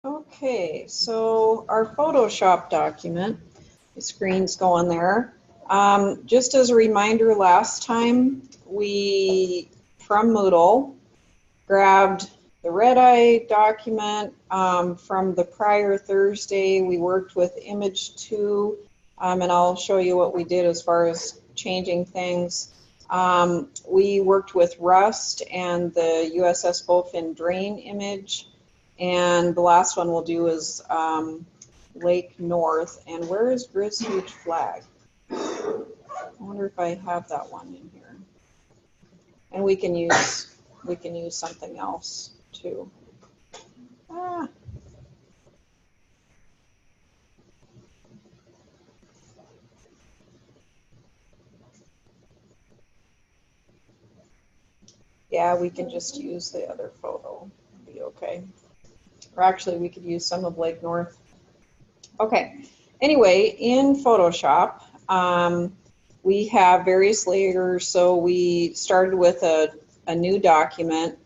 Okay, so our Photoshop document, the screen's going there. Just as a reminder, last time we, from Moodle, grabbed the red-eye document from the prior Thursday. We worked with image 2, and I'll show you what we did as far as changing things. We worked with Rust and the USS Bowfin drain image. And the last one we'll do is Lake North. And where is Grizz Huge Flag? I wonder if I have that one in here. And we can use something else too. Yeah, we can just use the other photo. It'll be okay. Or actually, we could use some of Lake North. Okay. Anyway, in Photoshop, we have various layers. So we started with a new document.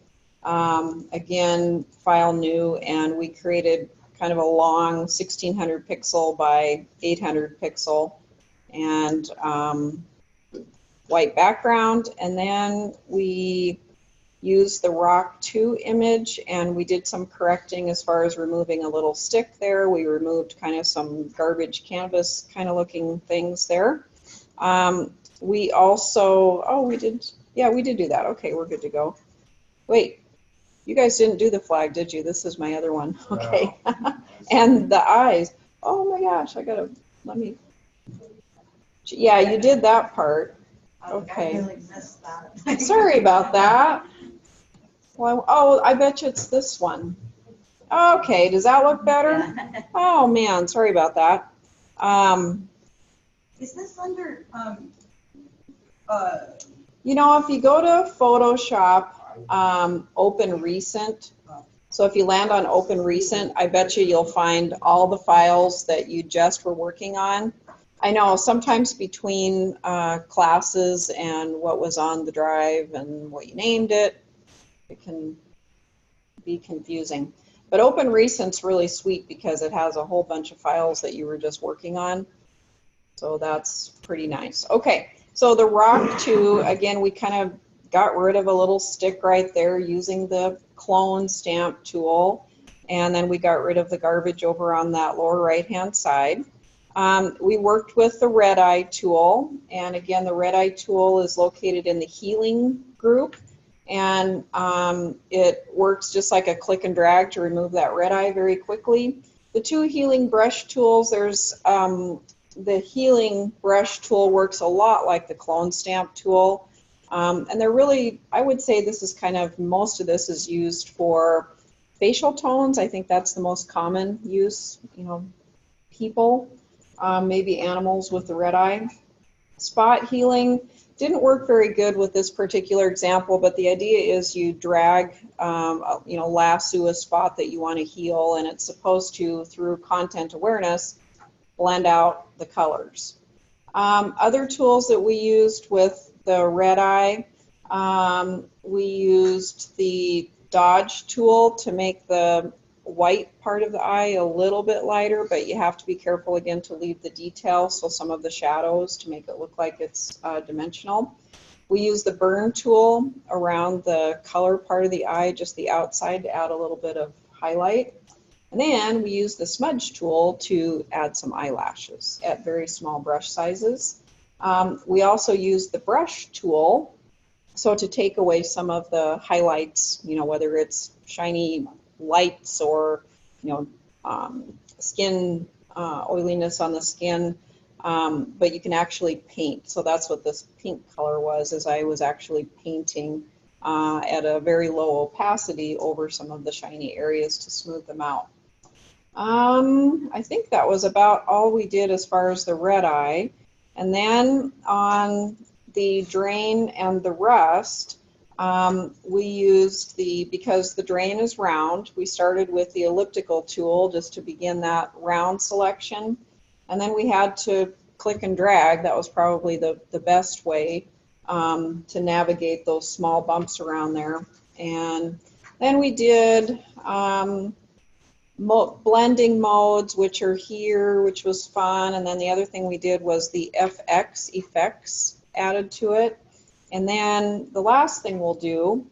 Again, file new, and we created kind of a long 1600 pixel by 800 pixel and white background. And then we used the Rock 2 image, and we did some correcting as far as removing a little stick there. We removed kind of some garbage canvas kind of looking things there. We also, we did do that. Okay, we're good to go. Wait, you guys didn't do the flag, did you? This is my other one. Okay. And the eyes. Oh my gosh, yeah, you did that part. Okay. I really missed that. Sorry about that. Well, oh, I bet you it's this one. Okay, does that look better? Yeah. Oh man, sorry about that. Is this under, you know, if you go to Photoshop, Open Recent, so if you land on Open Recent, I bet you'll find all the files that you just were working on. I know sometimes between classes and what was on the drive and what you named it, it can be confusing. But Open Recent's really sweet because it has a whole bunch of files that you were just working on. So that's pretty nice. Okay, so the Rock 2, again, we kind of got rid of a little stick right there using the clone stamp tool. And then we got rid of the garbage over on that lower right-hand side. We worked with the red-eye tool. And again, the red-eye tool is located in the healing group. And it works just like a click and drag to remove that red eye very quickly. The two healing brush tools, there's the healing brush tool works a lot like the clone stamp tool. And they're really, I would say this is kind of, most of this is used for facial tones. I think that's the most common use, you know, people, maybe animals with the red eye. Spot healing didn't work very good with this particular example, but the idea is you drag, you know, lasso a spot that you want to heal, and it's supposed to, through content awareness, blend out the colors. Other tools that we used with the red eye, we used the dodge tool to make the white part of the eye a little bit lighter, but you have to be careful again to leave the detail, so some of the shadows to make it look like it's dimensional. We use the burn tool around the color part of the eye, just the outside, to add a little bit of highlight. And then we use the smudge tool to add some eyelashes at very small brush sizes. We also use the brush tool, so to take away some of the highlights, you know, whether it's shiny lights or, you know, skin oiliness on the skin, but you can actually paint. So that's what this pink color was, is I was actually painting at a very low opacity over some of the shiny areas to smooth them out. I think that was about all we did as far as the red eye. And then on the drain and the rust, we used because the drain is round, we started with the elliptical tool just to begin that round selection. And then we had to click and drag. That was probably the best way to navigate those small bumps around there. And then we did blending modes, which are here, which was fun. And then the other thing we did was the FX effects added to it. And then the last thing we'll do,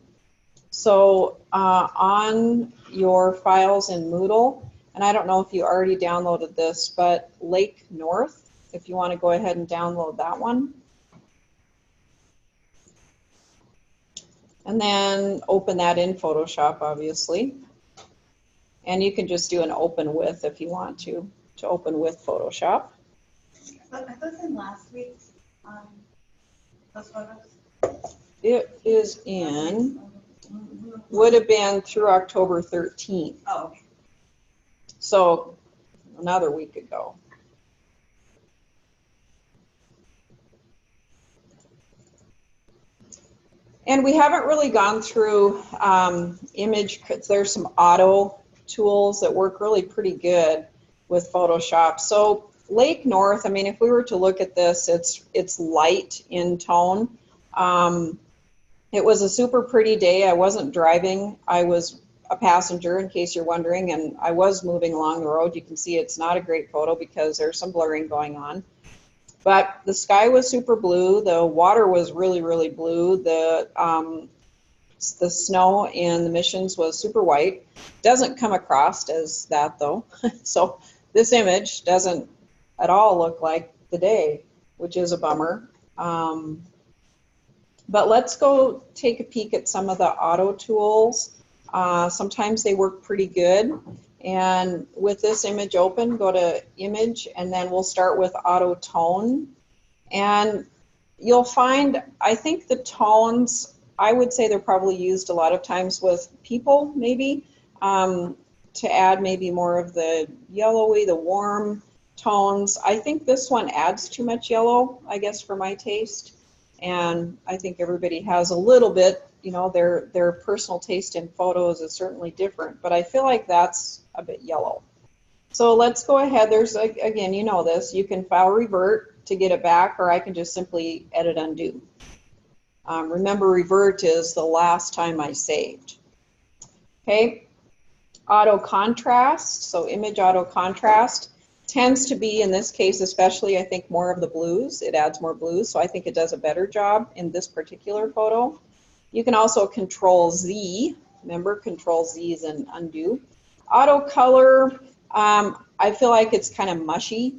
so on your files in Moodle, and I don't know if you already downloaded this, but Lake North, if you want to go ahead and download that one. And then open that in Photoshop, obviously. And you can just do an open with if you want to open with Photoshop. But I thought in last week's, those photos. It is in, would have been through October 13th. Oh, okay. So another week ago. And we haven't really gone through image, there's some auto tools that work really pretty good with Photoshop. So Lake North, I mean, if we were to look at this, it's light in tone. It was a super pretty day. I wasn't driving. I was a passenger, in case you're wondering, and I was moving along the road. You can see it's not a great photo because there's some blurring going on. But the sky was super blue. The water was really, really blue. The snow in the missions was super white. Doesn't come across as that though. So this image doesn't at all look like the day, which is a bummer. But let's go take a peek at some of the auto tools. Sometimes they work pretty good. And with this image open, go to image, and then we'll start with auto tone. And you'll find, I think the tones, I would say they're probably used a lot of times with people, maybe, to add maybe more of the yellowy, the warm tones. I think this one adds too much yellow, I guess, for my taste. And I think everybody has a little bit, you know, their personal taste in photos is certainly different, but I feel like that's a bit yellow. So let's go ahead. There's, again, you know this, you can file revert to get it back, or I can just simply edit undo. Remember, revert is the last time I saved. Okay, auto contrast, so image auto contrast tends to be, in this case especially, I think more of the blues. It adds more blues, so I think it does a better job in this particular photo. You can also Control Z. Remember, Control Z is an undo. Auto color, I feel like it's kind of mushy.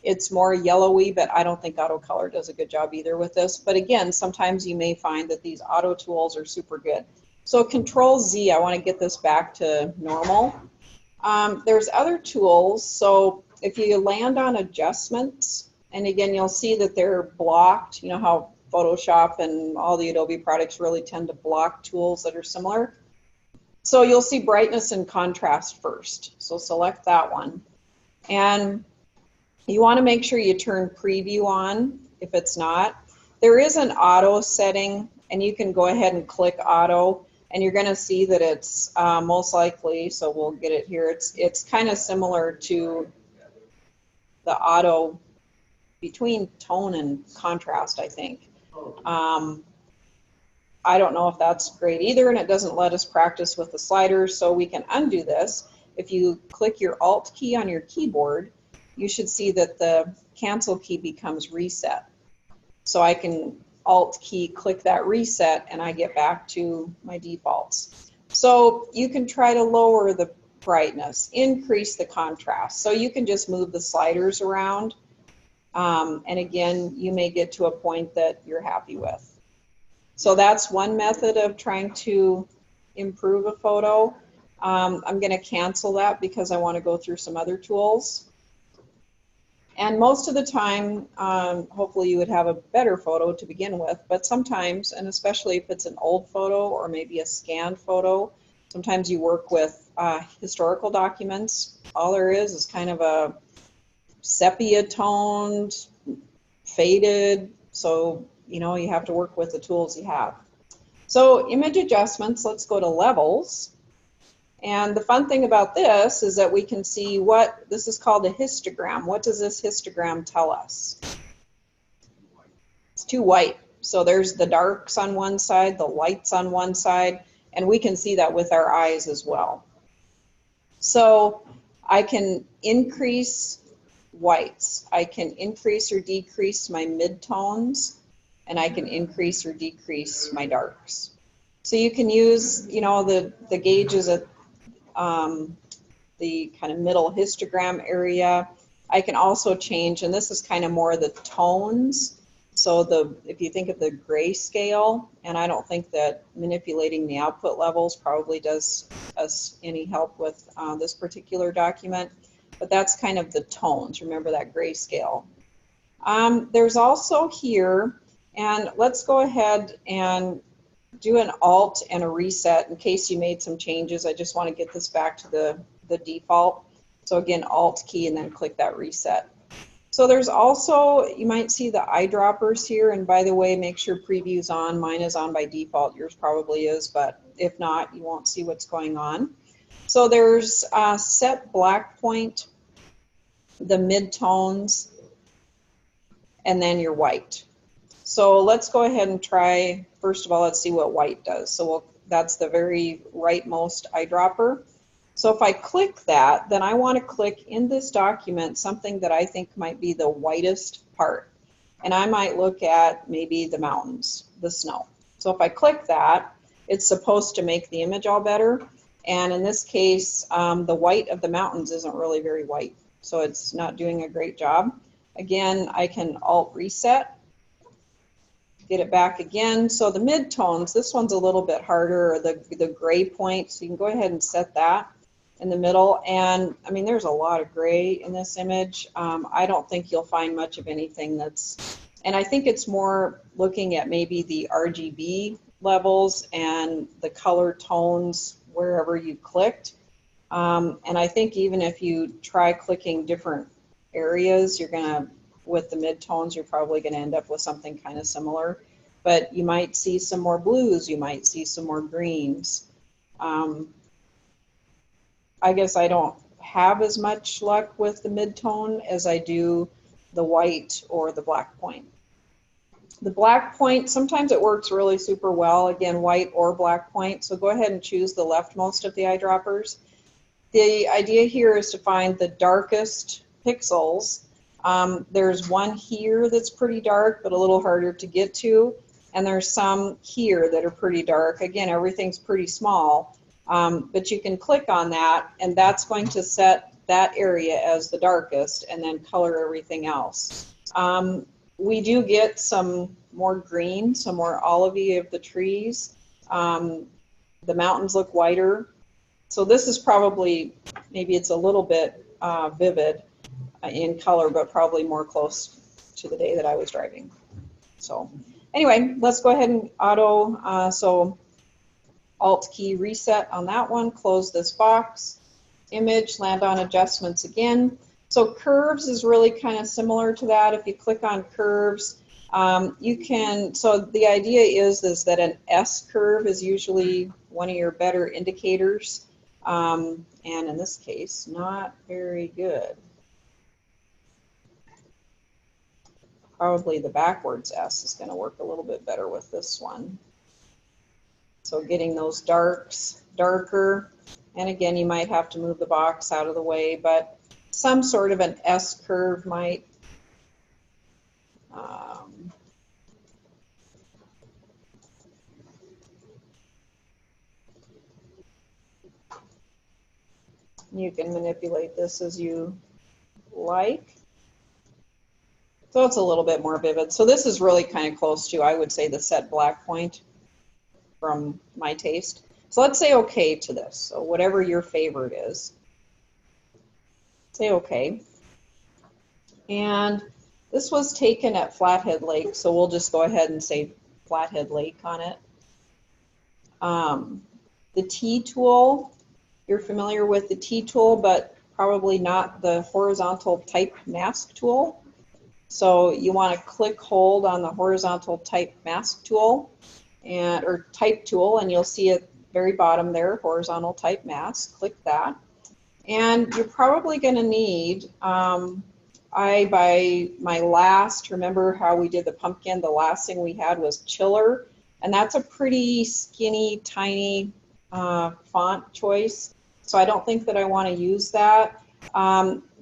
It's more yellowy, but I don't think auto color does a good job either with this. But again, sometimes you may find that these auto tools are super good. So Control Z, I want to get this back to normal. There's other tools. So if you land on adjustments, and again, you'll see that they're blocked. You know how Photoshop and all the Adobe products really tend to block tools that are similar. So you'll see brightness and contrast first. So select that one. And you want to make sure you turn preview on if it's not. There is an auto setting, and you can go ahead and click auto, and you're going to see that it's most likely, so we'll get it here, it's kind of similar to the auto between tone and contrast, I think. I don't know if that's great either, and it doesn't let us practice with the sliders, so we can undo this. If you click your Alt key on your keyboard, you should see that the cancel key becomes reset. So I can Alt key, click that reset, and I get back to my defaults. So you can try to lower the brightness, increase the contrast. So you can just move the sliders around. And again, you may get to a point that you're happy with. So that's one method of trying to improve a photo. I'm going to cancel that because I want to go through some other tools. And most of the time, hopefully you would have a better photo to begin with, but sometimes, and especially if it's an old photo or maybe a scanned photo, sometimes you work with historical documents. All there is kind of a sepia toned, faded, so you know you have to work with the tools you have. So image adjustments, let's go to levels. And the fun thing about this is that we can see what, this is called a histogram. What does this histogram tell us? It's too white. So there's the darks on one side, the lights on one side, and we can see that with our eyes as well. So I can increase whites. I can increase or decrease my midtones, and I can increase or decrease my darks. So you can use, you know, the gauges at the kind of middle histogram area. I can also change, and this is kind of more the tones. So if you think of the grayscale, and I don't think that manipulating the output levels probably does us any help with this particular document, but that's kind of the tones. Remember that grayscale. There's also here, and let's go ahead and do an alt and a reset in case you made some changes. I just want to get this back to the default. So again, alt key and then click that reset. So there's also, you might see the eyedroppers here, and by the way, make sure preview's on. Mine is on by default, yours probably is, but if not, you won't see what's going on. So there's set black point, the midtones, and then your white. So let's go ahead and try, first of all, let's see what white does. So that's the very rightmost eyedropper. So if I click that, then I want to click in this document something that I think might be the whitest part. And I might look at maybe the mountains, the snow. So if I click that, it's supposed to make the image all better. And in this case, the white of the mountains isn't really very white. So it's not doing a great job. Again, I can alt reset, get it back again. So the midtones, this one's a little bit harder, or the gray point. So you can go ahead and set that in the middle. And I mean, there's a lot of gray in this image. I don't think you'll find much of anything that's, and I think it's more looking at maybe the RGB levels and the color tones wherever you clicked. And I think even if you try clicking different areas, you're gonna, with the midtones, you're probably gonna end up with something kind of similar. But you might see some more blues, you might see some more greens. I guess I don't have as much luck with the midtone as I do the white or the black point. The black point, sometimes it works really super well, again, white or black point. So go ahead and choose the leftmost of the eyedroppers. The idea here is to find the darkest pixels. There's one here that's pretty dark, but a little harder to get to. And there's some here that are pretty dark. Again, everything's pretty small. But you can click on that, and that's going to set that area as the darkest and then color everything else. We do get some more green, some more olivey of the trees. The mountains look whiter. So this is probably, maybe it's a little bit vivid in color, but probably more close to the day that I was driving. So anyway, let's go ahead and auto, so alt key reset on that one, close this box, image, land on adjustments again. So curves is really kind of similar to that. If you click on curves, you can, so the idea is that an S curve is usually one of your better indicators. And in this case, not very good. Probably the backwards S is going to work a little bit better with this one. So getting those darks darker, and again, you might have to move the box out of the way, but some sort of an S curve might you can manipulate this as you like. So it's a little bit more vivid. So this is really kind of close to, I would say, the set black point from my taste. So let's say okay to this. So whatever your favorite is, say okay. And this was taken at Flathead Lake, so we'll just go ahead and say Flathead Lake on it. The T tool, you're familiar with the T tool, but probably not the horizontal type mask tool. So you want to click hold on the horizontal type mask tool, and or type tool, and you'll see at the very bottom there, horizontal type mask. Click that, and you're probably going to need, by my last, remember how we did the pumpkin, the last thing we had was Chiller, and that's a pretty skinny, tiny font choice. So I don't think that I want to use that.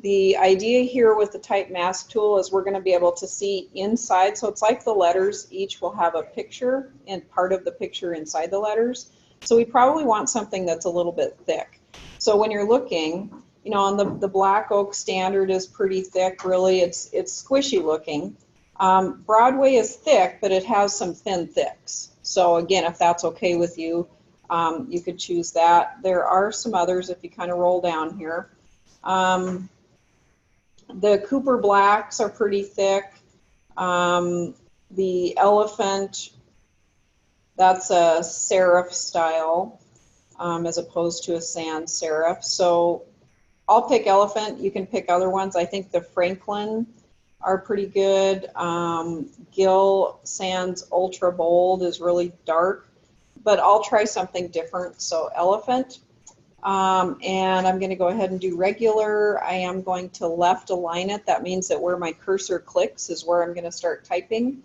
The idea here with the type mask tool is we're going to be able to see inside. So it's like the letters each will have a picture and part of the picture inside the letters. So we probably want something that's a little bit thick. So when you're looking, you know, on the black oak standard is pretty thick, really. It's squishy looking. Broadway is thick, but it has some thin thicks. So again, if that's okay with you, you could choose that. There are some others if you kind of roll down here. The Cooper Blacks are pretty thick. The Elephant, that's a serif style as opposed to a sans serif. So I'll pick Elephant. You can pick other ones. I think the Franklin are pretty good. Gill Sans Ultra Bold is really dark, but I'll try something different. So Elephant. And I'm going to go ahead and do regular. I am going to left align it. That means that where my cursor clicks is where I'm going to start typing.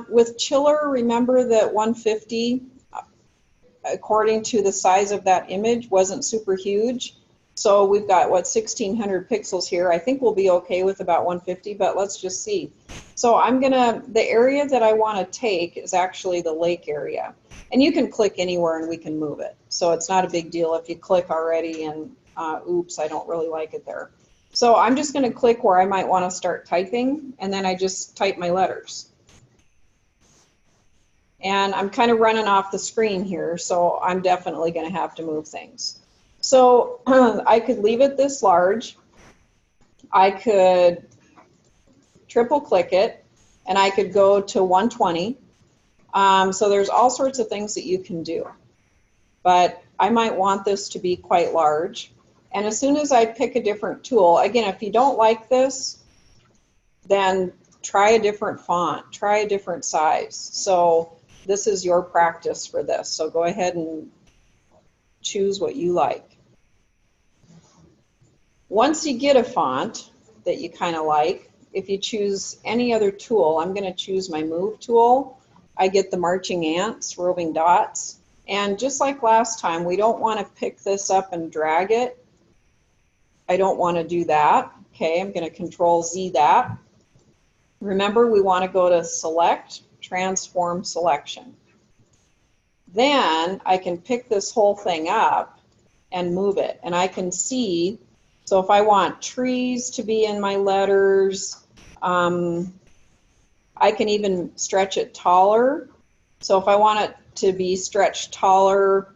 With Chiller, remember that 150, according to the size of that image, wasn't super huge. So we've got, what, 1,600 pixels here. I think we'll be okay with about 150, but let's just see. So I'm gonna, the area that I want to take is actually the lake area. And you can click anywhere and we can move it. So it's not a big deal if you click already and oops, I don't really like it there. So I'm just going to click where I might want to start typing, and then I just type my letters. And I'm kind of running off the screen here, so I'm definitely going to have to move things. So I could leave it this large. I could triple click it, and I could go to 120. So there's all sorts of things that you can do. But I might want this to be quite large. And as soon as I pick a different tool, again, if you don't like this, then try a different font, try a different size. So this is your practice for this. So go ahead and choose what you like. Once you get a font that you kind of like, if you choose any other tool, I'm going to choose my Move tool. I get the marching ants, roving dots. And just like last time, we don't want to pick this up and drag it. I don't want to do that. Okay, I'm going to Control Z that. Remember, we want to go to Select, Transform Selection. Then I can pick this whole thing up and move it. And I can see, so if I want trees to be in my letters, I can even stretch it taller. So if I want it to be stretched taller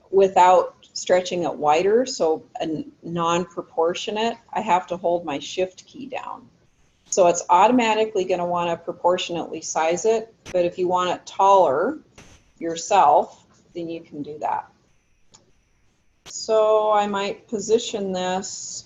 without stretching it wider, so a non-proportionate, I have to hold my Shift key down. So it's automatically going to want to proportionately size it, but if you want it taller yourself, then you can do that. So I might position this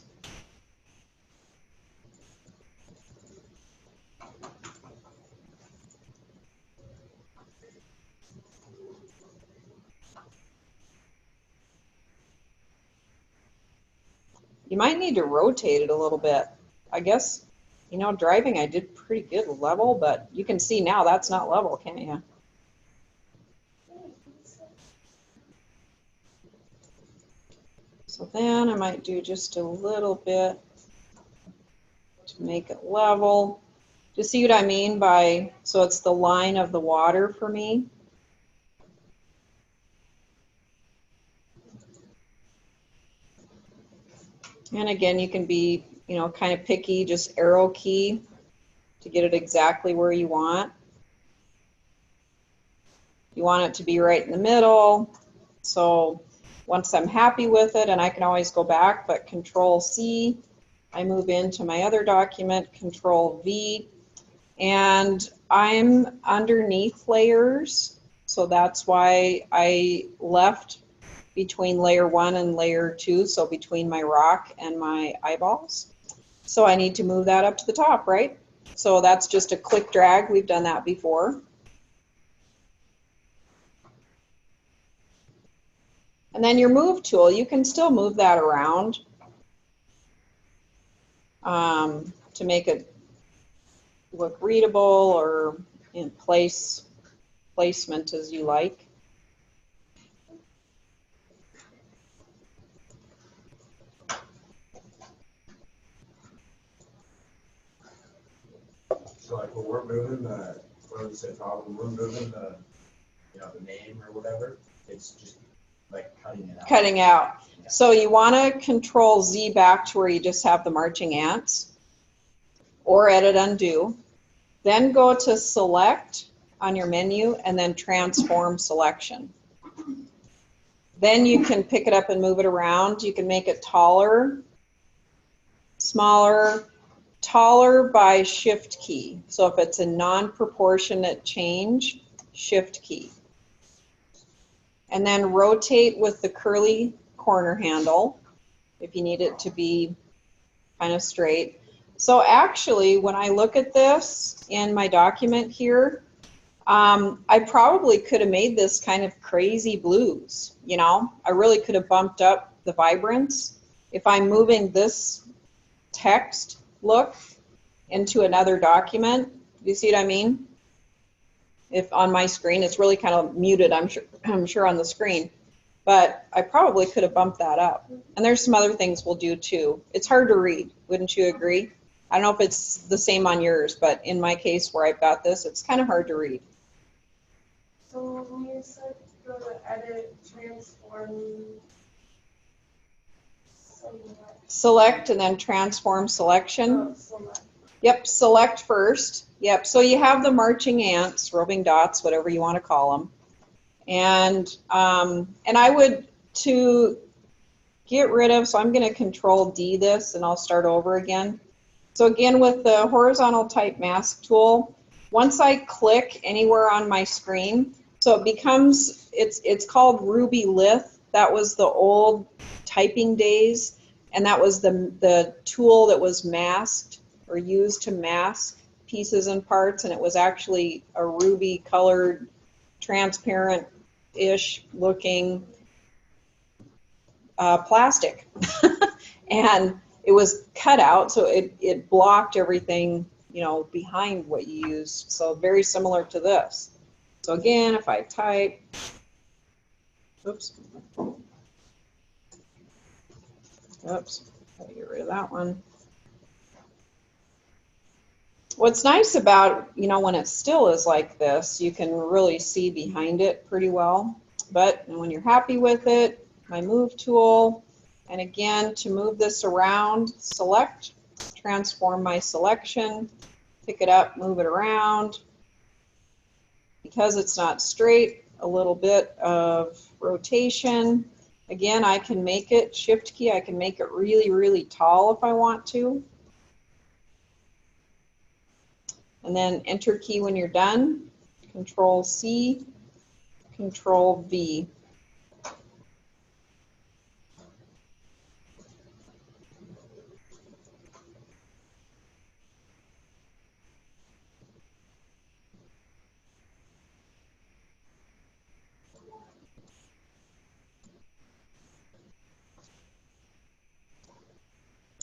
you might need to rotate it a little bit. I guess, you know, driving I did pretty good level, but you can see now that's not level, can't you? So then I might do just a little bit to make it level. Do you see what I mean by, so it's the line of the water for me? And again, you can be, you know, kind of picky, just arrow key to get it exactly where you want. You want it to be right in the middle. So once I'm happy with it, and I can always go back, but Control C, I move into my other document, Control V, and I'm underneath layers. So that's why I left between layer 1 and layer 2, so between my rock and my eyeballs. So I need to move that up to the top, right? So that's just a click drag. We've done that before. And then your Move tool, you can still move that around to make it look readable or in placement as you like. So like when we're moving the, what does it say, Todd? When we're moving the, you know, the name or whatever, it's just like cutting it out. Cutting out. Yeah. So you want to Control Z back to where you just have the marching ants, or Edit Undo. Then go to Select on your menu and then Transform Selection. Then you can pick it up and move it around. You can make it taller, smaller, taller by Shift key. So if it's a non-proportionate change, Shift key. And then rotate with the curly corner handle if you need it to be kind of straight. So actually, when I look at this in my document here, I probably could have made this kind of crazy blues, you know? I really could have bumped up the vibrance. If I'm moving this text look into another document, do you see what I mean? If on my screen, it's really kind of muted, I'm sure on the screen, but I probably could have bumped that up. And there's some other things we'll do too. It's hard to read, wouldn't you agree? I don't know if it's the same on yours, but in my case where I've got this, it's kind of hard to read. So when you said go to edit, transform, Select and then transform selection. select. Yep, select first. Yep, so you have the marching ants, roving dots, whatever you want to call them. And I would, to get rid of, so I'm going to Control D this and I'll start over again. So again, with the horizontal type mask tool, once I click anywhere on my screen, so it becomes, it's called Ruby Lith. That was the old typing days, and that was the tool that was masked or used to mask pieces and parts, and it was actually a ruby colored, transparent-ish looking plastic. And it was cut out, so it blocked everything, you know, behind what you used. So very similar to this. So again, if I type, oops, let me get rid of that one. What's nice about, you know, when it still is like this, you can really see behind it pretty well. But when you're happy with it, my move tool, and again, to move this around, select, transform my selection, pick it up, move it around. Because it's not straight, a little bit of rotation. Again, I can make it, Shift key, I can make it really, really tall if I want to. And then Enter key when you're done. Control C, Control V.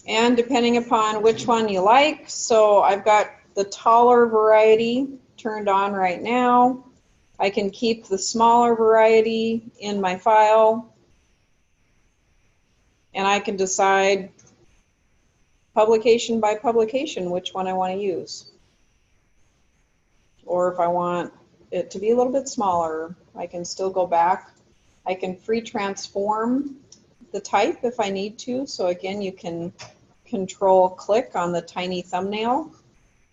And depending upon which one you like, so I've got the taller variety turned on right now. I can keep the smaller variety in my file, and I can decide publication by publication which one I want to use. Or if I want it to be a little bit smaller, I can still go back. I can free transform the type if I need to. So again, you can Control click on the tiny thumbnail.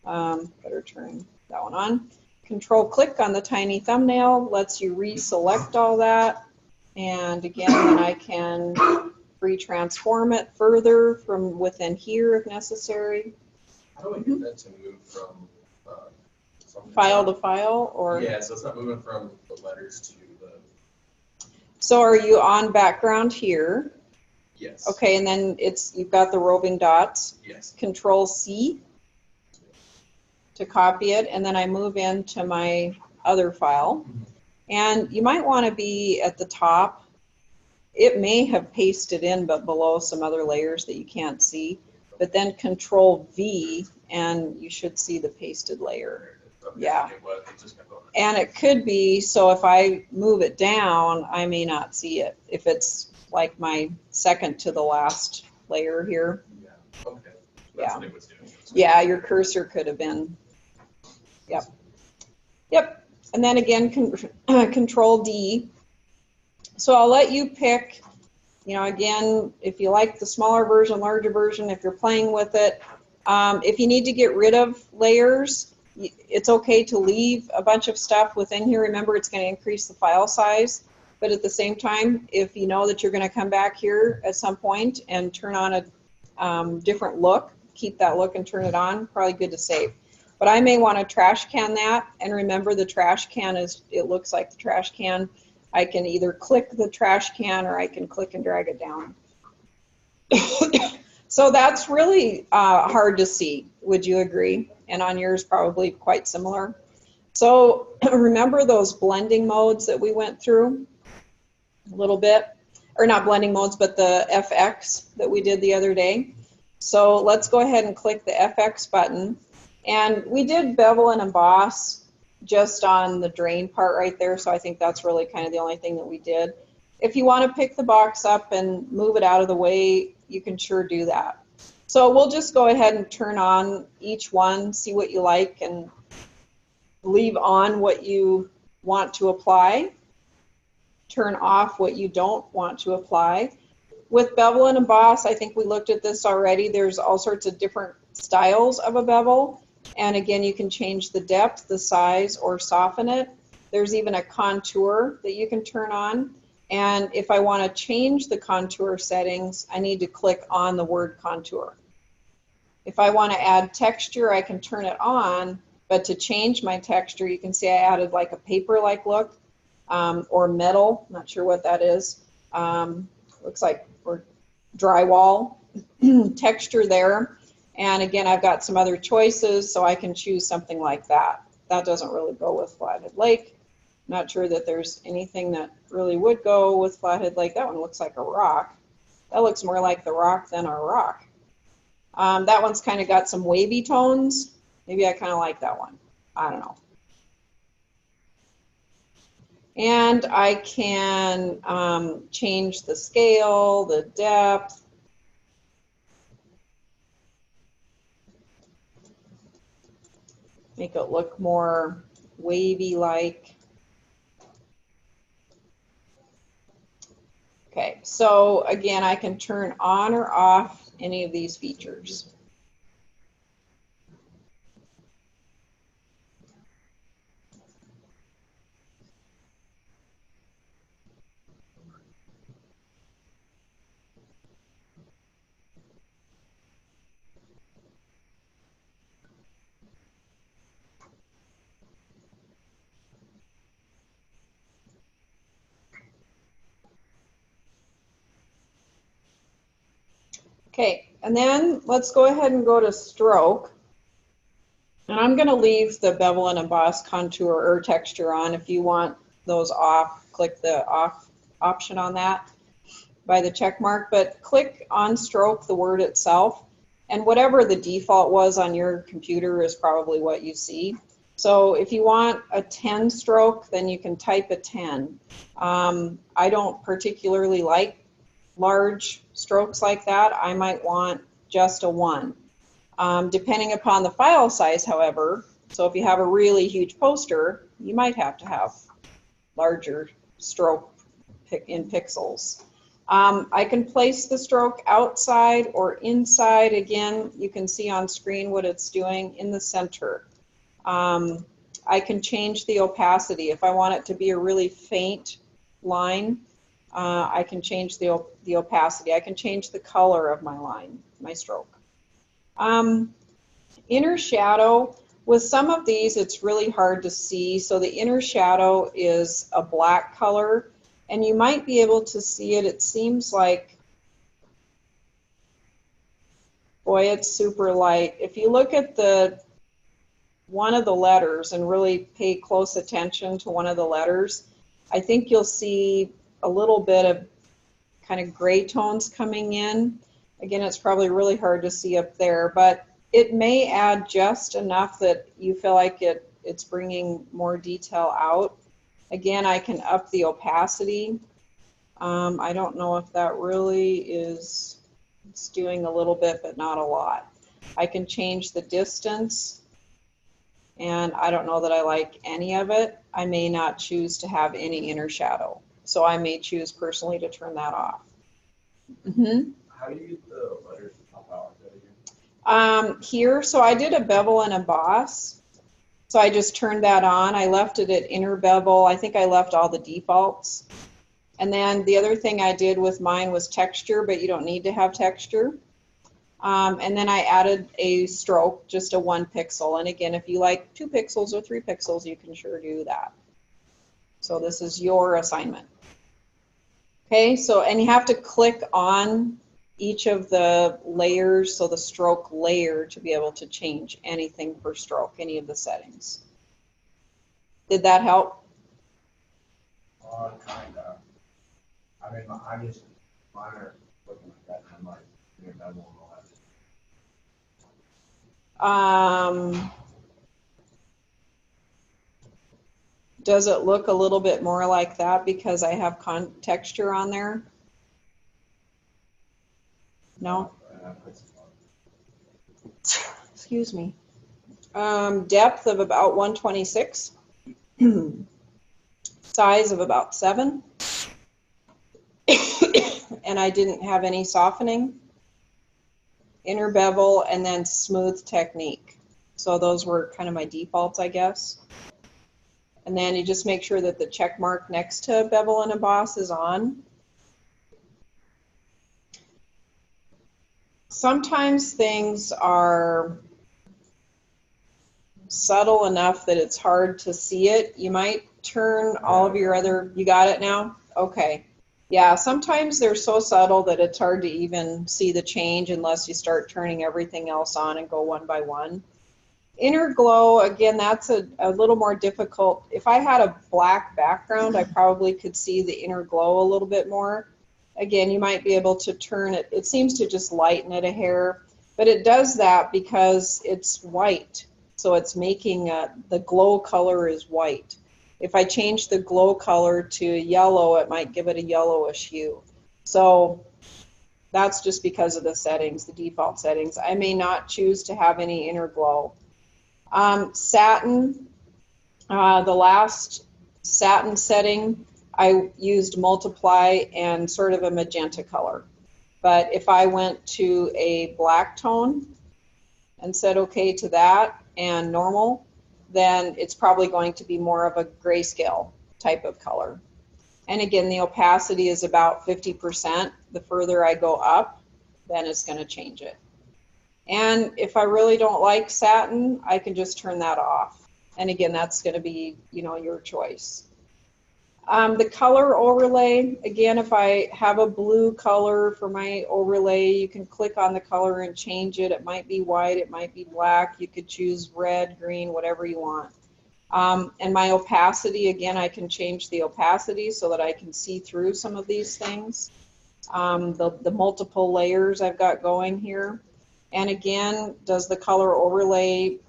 Better turn that one on. Control click on the tiny thumbnail lets you reselect all that. And again, then I can free transform it further from within here if necessary. How do I get that to move from File to file, or? Yeah, so it's not moving from the letters to the... So are you on background here? Yes. Okay, and then you've got the roving dots. Yes. Control C to copy it, and then I move into my other file. And you might want to be at the top. It may have pasted in, but below some other layers that you can't see. But then Control V, and you should see the pasted layer. Okay. Yeah. It just got going. And it could be, so if I move it down, I may not see it. If it's like my second to the last layer here. Yeah. Okay. Yeah. What it was doing. Yeah, your cursor could have been Yep. And then again, Control D. So I'll let you pick, you know, again, if you like the smaller version, larger version, if you're playing with it. If you need to get rid of layers, it's okay to leave a bunch of stuff within here. Remember, it's going to increase the file size. But at the same time, if you know that you're going to come back here at some point and turn on a different look, keep that look and turn it on, probably good to save. But I may want to trash can that, and remember the trash can is, it looks like the trash can. I can either click the trash can or I can click and drag it down. So that's really hard to see, would you agree? And on yours probably quite similar. So remember those blending modes that we went through a little bit? Or not blending modes, but the FX that we did the other day. So let's go ahead and click the FX button. And we did bevel and emboss just on the drain part right there, so I think that's really kind of the only thing that we did. If you want to pick the box up and move it out of the way, you can sure do that. So we'll just go ahead and turn on each one, see what you like, and leave on what you want to apply. Turn off what you don't want to apply. With bevel and emboss, I think we looked at this already. There's all sorts of different styles of a bevel. And again, you can change the depth, the size, or soften it. There's even a contour that you can turn on. And if I want to change the contour settings, I need to click on the word contour. If I want to add texture, I can turn it on. But to change my texture, you can see I added like a paper-like look or metal. Not sure what that is. Looks like or drywall texture there. And again, I've got some other choices, so I can choose something like that. That doesn't really go with Flathead Lake. Not sure that there's anything that really would go with Flathead Lake. That one looks like a rock. That looks more like the rock than a rock. That one's kind of got some wavy tones. Maybe I kind of like that one. I don't know. And I can change the scale, the depth. Make it look more wavy-like. Okay, so again, I can turn on or off any of these features. Okay, and then let's go ahead and go to stroke. And I'm going to leave the bevel and emboss contour or texture on. If you want those off, click the off option on that by the check mark. But click on stroke, the word itself. And whatever the default was on your computer is probably what you see. So if you want a 10 stroke, then you can type a 10. I don't particularly like large strokes like that. I might want just a 1. Depending upon the file size, however, so if you have a really huge poster, you might have to have larger stroke in pixels. I can place the stroke outside or inside. Again, you can see on screen what it's doing in the center. I can change the opacity. If I want it to be a really faint line, I can change the opacity. I can change the color of my line, my stroke. Inner shadow, with some of these it's really hard to see, so the inner shadow is a black color, and you might be able to see it. It seems like, boy, it's super light. If you look at one of the letters and really pay close attention to one of the letters, I think you'll see a little bit of kind of gray tones coming in. Again, it's probably really hard to see up there, but it may add just enough that you feel like it's bringing more detail out. Again, I can up the opacity. I don't know if that really is, it's doing a little bit, but not a lot. I can change the distance. and I don't know that I like any of it. I may not choose to have any inner shadow. So I may choose personally to turn that off. How do you get the letters to pop out like that again? Here, so I did a bevel and emboss. So I just turned that on. I left it at inner bevel. I think I left all the defaults. And then the other thing I did with mine was texture, but you don't need to have texture. And then I added a stroke, just a 1 pixel. And again, if you like 2 pixels or 3 pixels, you can sure do that. So this is your assignment. Okay, so, and you have to click on each of the layers, so the stroke layer, to be able to change anything per stroke, any of the settings. Did that help? Kinda. I mean, I just, mine are looking like that, and I'm like, near bevel and all that. Does it look a little bit more like that because I have texture on there? No? Excuse me. Depth of about 126. Size of about 7. And I didn't have any softening. Inner bevel, and then smooth technique. So those were kind of my defaults, I guess. And then you just make sure that the check mark next to bevel and emboss is on. Sometimes things are subtle enough that it's hard to see it. You might turn all of your other, you got it now? Okay. Yeah, sometimes they're so subtle that it's hard to even see the change unless you start turning everything else on and go one by one. Inner glow, again, that's a little more difficult. If I had a black background, I probably could see the inner glow a little bit more. Again, you might be able to turn it. It seems to just lighten it a hair, but it does that because it's white. So it's making the glow color is white. If I change the glow color to yellow, it might give it a yellowish hue. So that's just because of the settings, the default settings. I may not choose to have any inner glow. Satin, the last satin setting, I used multiply and sort of a magenta color. But if I went to a black tone and said okay to that and normal, then it's probably going to be more of a grayscale type of color. And again, the opacity is about 50%. The further I go up, then it's going to change it. And if I really don't like satin, I can just turn that off. And again, that's going to be, you know, your choice. The color overlay, again, if I have a blue color for my overlay, you can click on the color and change it. It might be white, it might be black. You could choose red, green, whatever you want. And my opacity, again, I can change the opacity so that I can see through some of these things. The multiple layers I've got going here. And again, does the color overlay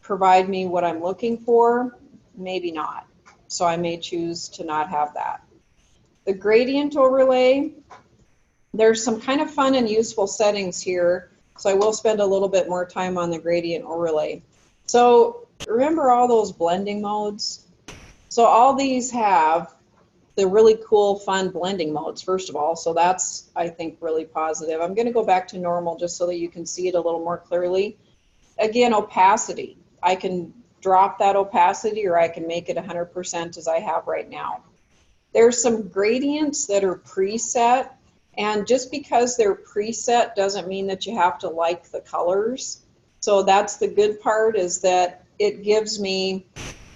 provide me what I'm looking for? Maybe not. So I may choose to not have that. The gradient overlay, there's some kind of fun and useful settings here. So I will spend a little bit more time on the gradient overlay. So remember all those blending modes? So all these have the really cool, fun blending modes, first of all. So that's, I think, really positive. I'm going to go back to normal just so that you can see it a little more clearly. Again, opacity. I can drop that opacity or I can make it 100% as I have right now. There's some gradients that are preset, and just because they're preset doesn't mean that you have to like the colors. So that's the good part, is that it gives me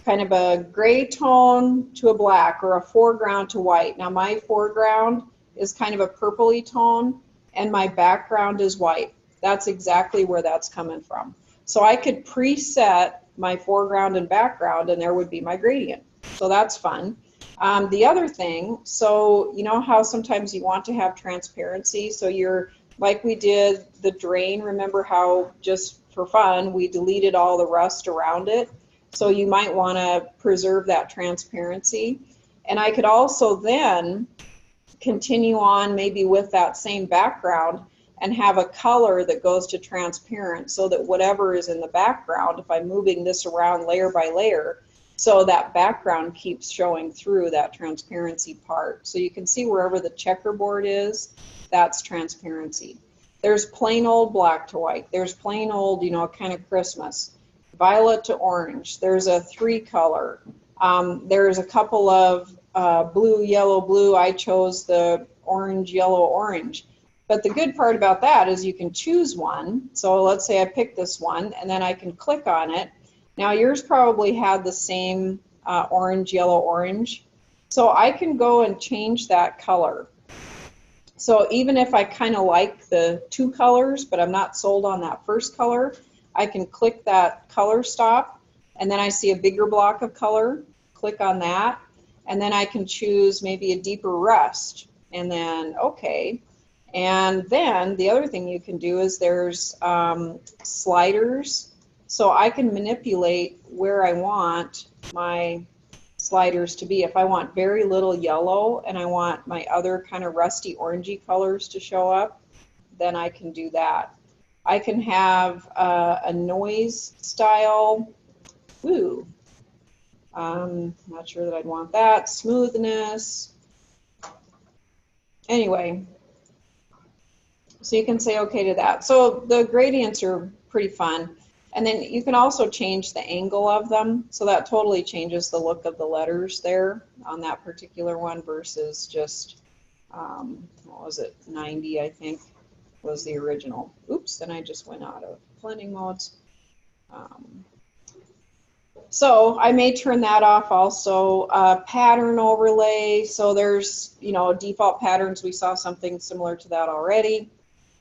kind of a gray tone to a black or a foreground to white. Now my foreground is kind of a purpley tone and my background is white. That's exactly where that's coming from. So I could preset my foreground and background and there would be my gradient. So that's fun. The other thing, so you know how sometimes you want to have transparency, so you're, like we did the drain, remember how just for fun we deleted all the rust around it? So you might want to preserve that transparency. And I could also then continue on maybe with that same background and have a color that goes to transparent so that whatever is in the background, if I'm moving this around layer by layer, so that background keeps showing through that transparency part. So you can see wherever the checkerboard is, that's transparency. There's plain old black to white. There's plain old, you know, kind of Christmas. Violet to orange. There's a 3 color. There's a couple of blue, yellow, blue. I chose the orange, yellow, orange. But the good part about that is you can choose one. So let's say I pick this one, and then I can click on it. Now yours probably had the same orange, yellow, orange. So I can go and change that color. So even if I kind of like the 2 colors, but I'm not sold on that first color, I can click that color stop, and then I see a bigger block of color. Click on that, and then I can choose maybe a deeper rust, and then okay. And then the other thing you can do is there's sliders. So I can manipulate where I want my sliders to be. If I want very little yellow and I want my other kind of rusty orangey colors to show up, then I can do that. I can have a noise style. Ooh, not sure that I'd want that. Smoothness. Anyway, so you can say okay to that. So the gradients are pretty fun. And then you can also change the angle of them. So that totally changes the look of the letters there on that particular one versus just, what was it, 90, I think, was the original. Oops, then I just went out of blending modes. So I may turn that off also. Pattern overlay. So there's, you know, default patterns. We saw something similar to that already.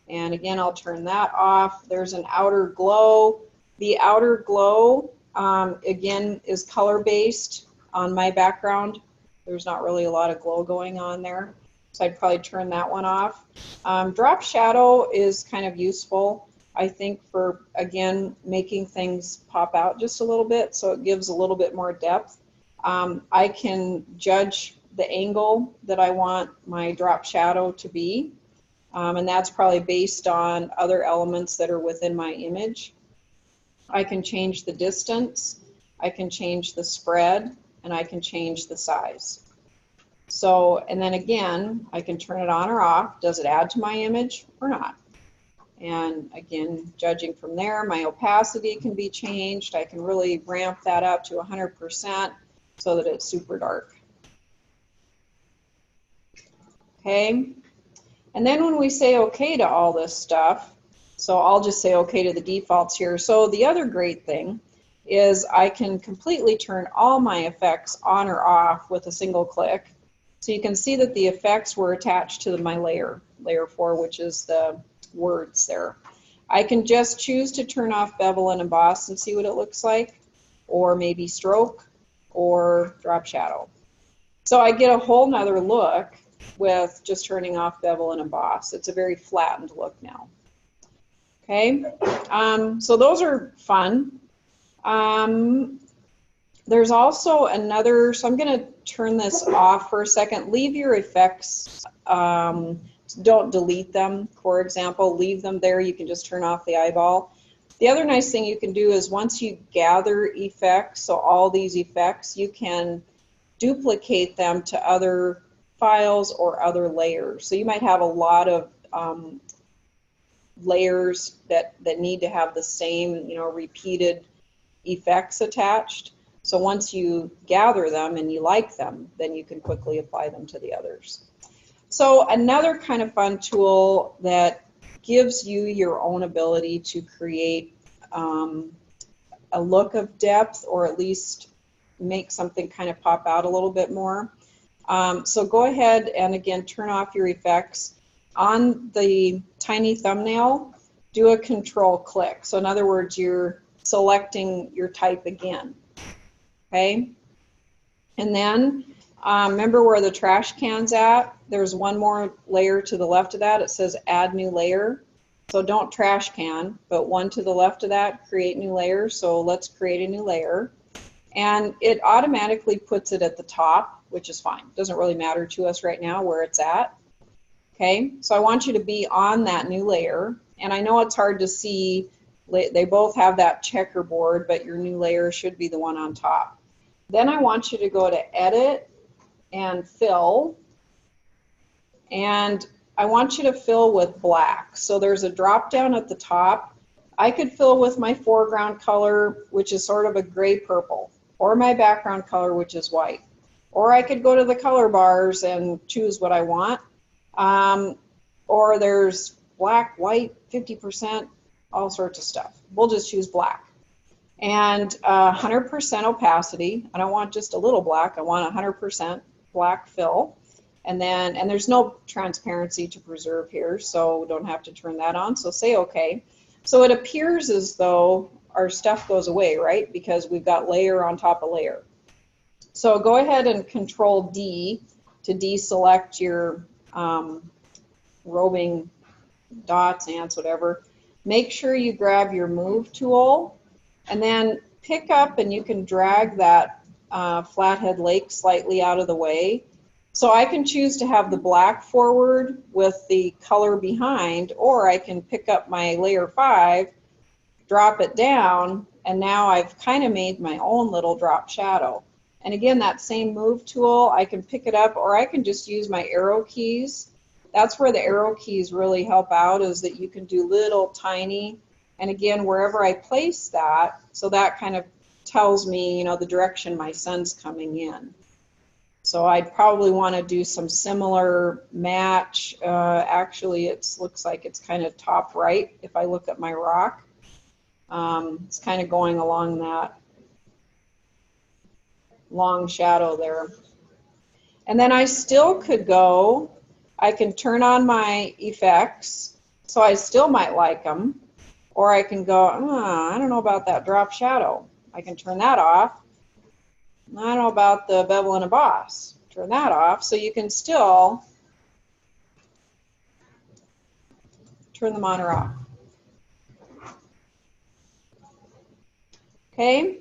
And again, I'll turn that off. There's an outer glow. The outer glow, again, is color-based on my background. There's not really a lot of glow going on there, so I'd probably turn that one off. Drop shadow is kind of useful, I think, for, again, making things pop out just a little bit, so it gives a little bit more depth. I can judge the angle that I want my drop shadow to be, and that's probably based on other elements that are within my image. I can change the distance, I can change the spread, and I can change the size. So, and then again, I can turn it on or off. Does it add to my image or not? And again, judging from there, my opacity can be changed. I can really ramp that up to 100% so that it's super dark. Okay, and then when we say okay to all this stuff, so I'll just say okay to the defaults here. So the other great thing is I can completely turn all my effects on or off with a single click. So you can see that the effects were attached to my layer 4, which is the words there. I can just choose to turn off bevel and emboss and see what it looks like, or maybe stroke or drop shadow. So I get a whole nother look with just turning off bevel and emboss. It's a very flattened look now. Okay, so those are fun. There's also another, so I'm going to turn this off for a second. Leave your effects, don't delete them, for example. Leave them there. You can just turn off the eyeball. The other nice thing you can do is once you gather effects, so all these effects, you can duplicate them to other files or other layers. So you might have a lot of layers that need to have the same, you know, repeated effects attached. So once you gather them and you like them, then you can quickly apply them to the others. So another kind of fun tool that gives you your own ability to create a look of depth, or at least make something kind of pop out a little bit more. So go ahead and again turn off your effects. On the tiny thumbnail, do a control click. So in other words, you're selecting your type again. Okay? And then remember where the trash can's at? There's one more layer to the left of that. It says add new layer. So don't trash can, but one to the left of that, create new layer. So let's create a new layer. And it automatically puts it at the top, which is fine. It doesn't really matter to us right now where it's at. Okay, so I want you to be on that new layer. And I know it's hard to see, they both have that checkerboard, but your new layer should be the one on top. Then I want you to go to Edit and Fill. And I want you to fill with black. So there's a drop down at the top. I could fill with my foreground color, which is sort of a gray purple, or my background color, which is white. Or I could go to the color bars and choose what I want. Or there's black, white, 50%, all sorts of stuff. We'll just choose black. And 100% opacity. I don't want just a little black. I want 100% black fill. And there's no transparency to preserve here, so we don't have to turn that on. So say OK. So it appears as though our stuff goes away, right? Because we've got layer on top of layer. So go ahead and Control D to deselect your roving dots, ants, whatever. Make sure you grab your Move tool and then pick up, and you can drag that Flathead Lake slightly out of the way. So I can choose to have the black forward with the color behind, or I can pick up my layer 5, drop it down, and now I've kind of made my own little drop shadow. And again, that same Move tool, I can pick it up, or I can just use my arrow keys. That's where the arrow keys really help out, is that you can do little tiny, and again, wherever I place that, so that kind of tells me, you know, the direction my sun's coming in. So I'd probably want to do some similar match. Actually, it looks like it's kind of top right if I look at my rock. It's kind of going along that long shadow there. And then I still could go, I can turn on my effects, so I still might like them. Or I can go, I don't know about that drop shadow. I can turn that off. I don't know about the bevel and emboss. Turn that off. So you can still turn them on or off. Okay.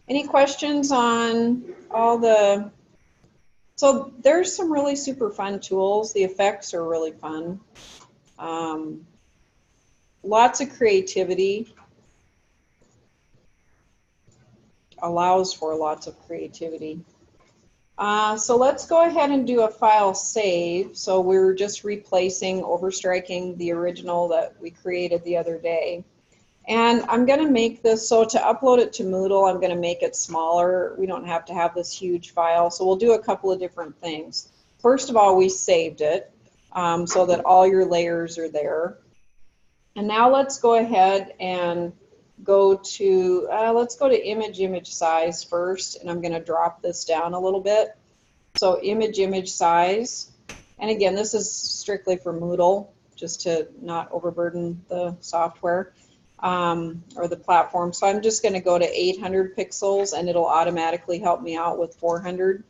Any questions on all the... So there's some really super fun tools. The effects are really fun. Lots of creativity. Allows for lots of creativity. So let's go ahead and do a file save. So we're just replacing, overstriking the original that we created the other day. And I'm going to make this, so to upload it to Moodle, I'm going to make it smaller. We don't have to have this huge file. So we'll do a couple of different things. First of all, we saved it so that all your layers are there. And now let's go ahead and go to, let's go to image size first, and I'm going to drop this down a little bit. So image size, and again, this is strictly for Moodle, just to not overburden the software or the platform. So I'm just going to go to 800 pixels, and it'll automatically help me out with 400.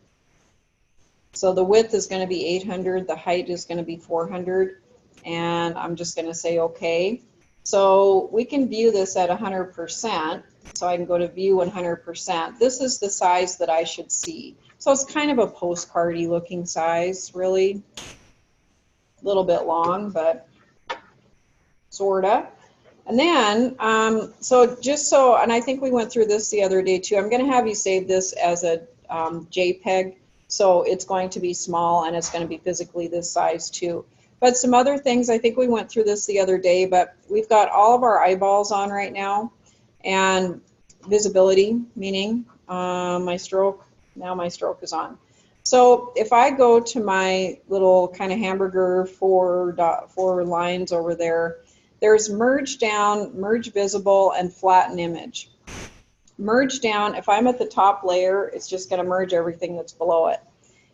So the width is going to be 800, the height is going to be 400, and I'm just going to say OK. So we can view this at 100%. So I can go to view 100%. This is the size that I should see. So it's kind of a postcardy looking size, really. A little bit long, but sorta. And then, so just so, and I think we went through this the other day too, I'm going to have you save this as a JPEG. So it's going to be small, and it's going to be physically this size too. But some other things, I think we went through this the other day, but we've got all of our eyeballs on right now, and visibility, meaning my stroke, now my stroke is on. So if I go to my little kind of hamburger four lines over there, there's merge down, merge visible, and flatten image. Merge down, if I'm at the top layer, it's just going to merge everything that's below it.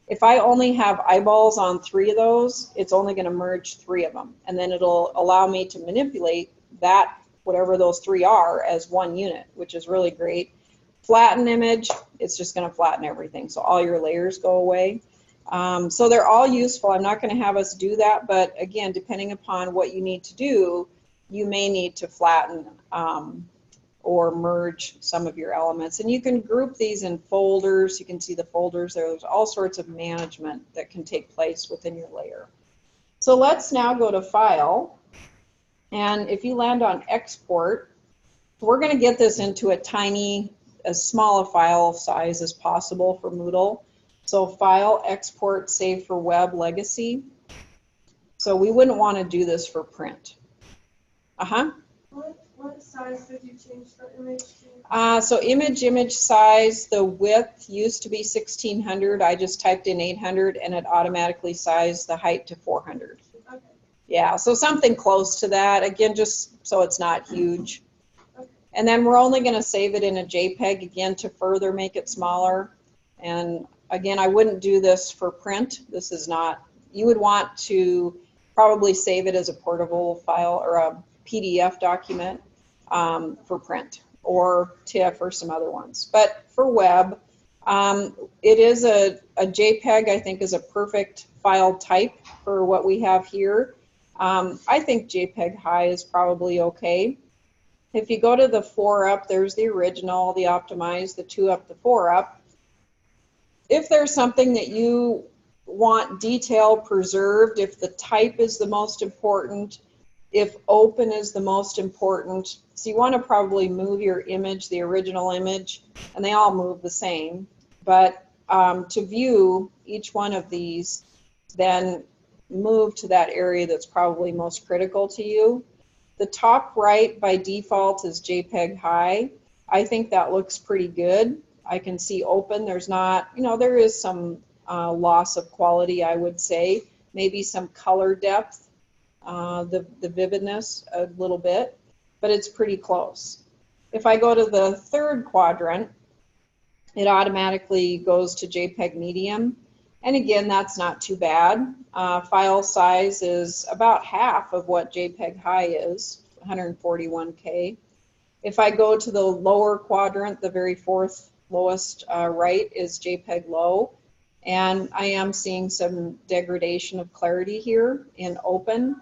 If I only have eyeballs on 3 of those, it's only going to merge 3 of them. And then it'll allow me to manipulate that, whatever those 3 are, as one unit, which is really great. Flatten image, it's just going to flatten everything. So all your layers go away. So they're all useful. I'm not going to have us do that. But again, depending upon what you need to do, you may need to flatten or merge some of your elements. And you can group these in folders. You can see the folders there. There's all sorts of management that can take place within your layer. So let's now go to File. And if you land on Export, we're going to get this into a tiny, as small a file size as possible for Moodle. So File, Export, Save for Web, Legacy. So we wouldn't want to do this for print. What size did you change the image to? So image size, the width used to be 1600. I just typed in 800 and it automatically sized the height to 400. Okay. Yeah, so something close to that. Again, just so it's not huge. And then we're only going to save it in a JPEG again to further make it smaller. And again, I wouldn't do this for print. This is not, you would want to probably save it as a portable file or a PDF document for print or TIFF or some other ones. But for web, it is a JPEG, I think, is a perfect file type for what we have here. I think JPEG high is probably okay. If you go to the 4 up, there's the original, the optimized, the 2 up, the 4 up. If there's something that you want detail preserved, if the type is the most important, if open is the most important, so you want to probably move your image, the original image, and they all move the same. But to view each one of these, then move to that area that's probably most critical to you. The top right by default is JPEG high. I think that looks pretty good. I can see open. There's not, there is some loss of quality, I would say. Maybe some color depth, the vividness a little bit, but it's pretty close. If I go to the third quadrant, it automatically goes to JPEG medium. And again, that's not too bad. File size is about half of what JPEG high is, 141K. If I go to the lower quadrant, the very fourth lowest right is JPEG low. And I am seeing some degradation of clarity here in open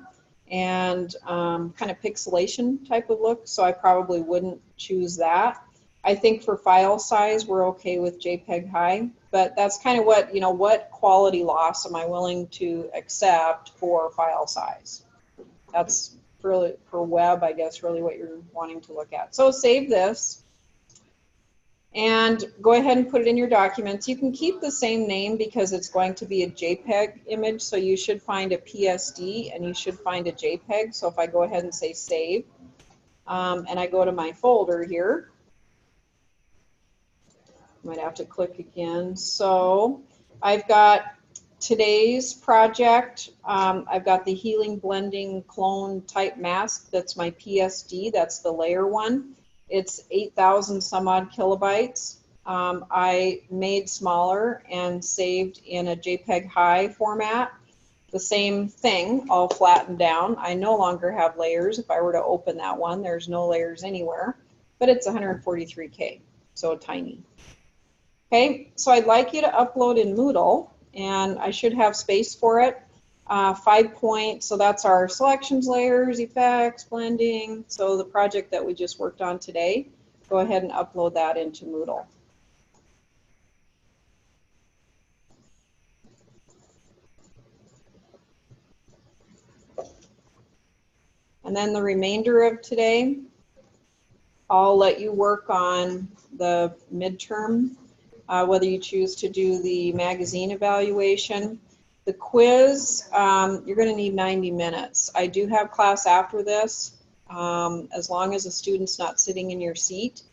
and kind of pixelation type of look. So I probably wouldn't choose that. I think for file size, we're okay with JPEG high, but that's kind of what, what quality loss am I willing to accept for file size? That's really, for web, I guess, really what you're wanting to look at. So save this and go ahead and put it in your documents. You can keep the same name because it's going to be a JPEG image, so you should find a PSD and you should find a JPEG. So if I go ahead and say save, and I go to my folder here, might have to click again. So I've got today's project. I've got the healing blending clone type mask. That's my PSD. That's the layer one. It's 8,000 some odd kilobytes. I made smaller and saved in a JPEG high format. The same thing, all flattened down. I no longer have layers. If I were to open that one, there's no layers anywhere, but it's 143K, so tiny. Okay, so I'd like you to upload in Moodle, and I should have space for it. 5 point, so that's our selections, layers, effects, blending. So the project that we just worked on today, go ahead and upload that into Moodle. And then the remainder of today, I'll let you work on the midterm, whether you choose to do the magazine evaluation. The quiz, you're going to need 90 minutes. I do have class after this, as long as the student's not sitting in your seat.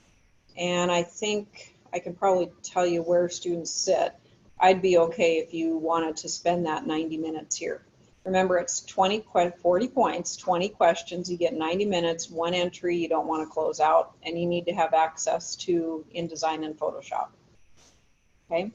And I think I can probably tell you where students sit. I'd be okay if you wanted to spend that 90 minutes here. Remember, it's 40 points, 20 questions. You get 90 minutes, one entry. You don't want to close out, and you need to have access to InDesign and Photoshop. Okay.